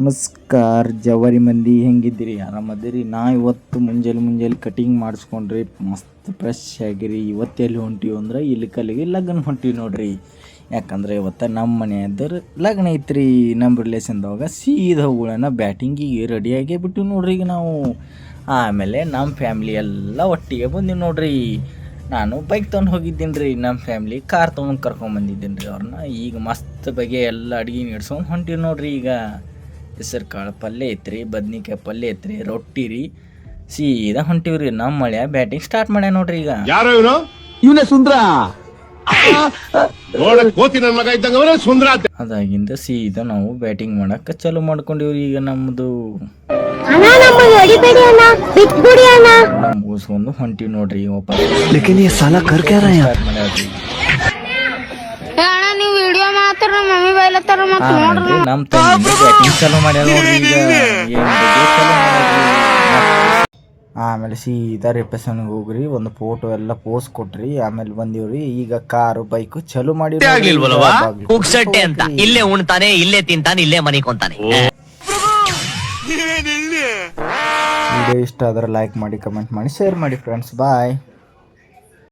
ನಮಸ್ಕಾರ ಜವಾರಿ ಮಂದಿ, ಹೆಂಗಿದ್ದೀರಿ? ಆರಾಮದಿರಿ? ನಾ ಇವತ್ತು ಮುಂಜಾನೆ ಕಟಿಂಗ್ ಮಾಡಿಸ್ಕೊಂಡ್ರಿ, ಮಸ್ತ್ ಫ್ರೆಶ್ ಆಗಿರಿ. ಇವತ್ತು ಎಲ್ಲಿ ಹೊಂಟೀವಿ ಅಂದ್ರೆ ಇಲ್ಲಿ ಕಲ್ಲಿಗೆ ಲಗ್ನ ಹೊಂಟೀವಿ ನೋಡ್ರಿ. ಯಾಕಂದರೆ ಇವತ್ತು ನಮ್ಮ ಮನೆಯದ್ರ ಲಗ್ನ ಐತ್ರಿ, ನಮ್ಮ ರಿಲೇಷನ್ದವಾಗ. ಸೀದಾ ಹೋಗೋಣ ಬ್ಯಾಟಿಂಗಿಗೆ ರೆಡಿಯಾಗೇ ಬಿಟ್ಟಿವಿ ನೋಡ್ರಿ ಈಗ ನಾವು. ಆಮೇಲೆ ನಮ್ಮ ಫ್ಯಾಮ್ಲಿ ಎಲ್ಲ ಒಟ್ಟಿಗೆ ಬಂದೀವಿ ನೋಡ್ರಿ. ನಾನು ಬೈಕ್ ತೊಗೊಂಡು ಹೋಗಿದ್ದೀನಿ ರೀ, ನಮ್ಮ ಫ್ಯಾಮ್ಲಿ ಕಾರ್ ತೊಗೊಂಡು ಕರ್ಕೊಂಬಂದಿದ್ದೀನಿ ರೀ ಅವ್ರನ್ನ. ಈಗ ಮಸ್ತ್ ಬಗೆ ಎಲ್ಲ ಅಡುಗೆ ನಡ್ಸ್ಕೊಂಡು ಹೊಂಟೀವಿ ನೋಡ್ರಿ. ಈಗ ಹೆಸರು ಕಾಳು ಪಲ್ಯ ಐತ್ರಿ, ಬದ್ನಿಕಾಯಿ ಪಲ್ಯ ಐತ್ರಿ, ರೊಟ್ಟಿ ರೀ. ಸೀದಾ ಹೊಂಟಿವ್ರಿ. ನಮ್ಮ ಮಳೆ ಬ್ಯಾಟಿಂಗ್ ಸ್ಟಾರ್ಟ್ ಮಾಡ್ಯ ನೋಡ್ರಿ. ಈಗ ಯಾರೋ ಇವನೇ ಸುಂದ್ರ ಸುಂದ್ರ. ಅದಾಗಿಂದ ಸೀದಾ ನಾವು ಬ್ಯಾಟಿಂಗ್ ಮಾಡಕ್ಕೆ ಚಾಲು ಮಾಡ್ಕೊಂಡಿವ್ರಿ. ಈಗ ನಮ್ಮದು ಮುಗಿಸ್ಕೊಂಡು ಹೊಂಟಿವಿ ನೋಡ್ರಿ. ವಾಪಸ್ ನಮ್ಮ ಬ್ಯಾಟಿಂಗ್ ಚಾಲು ಮಾಡ್ಯಾರ ನೋಡ್ರಿ. ಈಗ ಆಮೇಲೆ ಸೀದಾ ರಿಪೇಷನ್ಗೆ ಹೋಗ್ರಿ, ಒಂದು ಫೋಟೋ ಎಲ್ಲ ಪೋಸ್ ಕೊಟ್ರಿ. ಆಮೇಲೆ ಬಂದಿವ್ರಿ. ಈಗ ಕಾರು ಬೈಕು ಚಲೋ ಮಾಡಿ ಅಂತ ಇಲ್ಲೇ ಉಣ್ತಾನೆ, ಇಲ್ಲೇ ತಿಂತಾನೆ, ಇಲ್ಲೇ ಮನಿಕೊಂತಾನೆ. ವಿಡಿಯೋ ಇಷ್ಟ ಆದ್ರೆ ಲೈಕ್ ಮಾಡಿ, ಕಮೆಂಟ್ ಮಾಡಿ, ಶೇರ್ ಮಾಡಿ ಫ್ರೆಂಡ್ಸ್. ಬಾಯ್.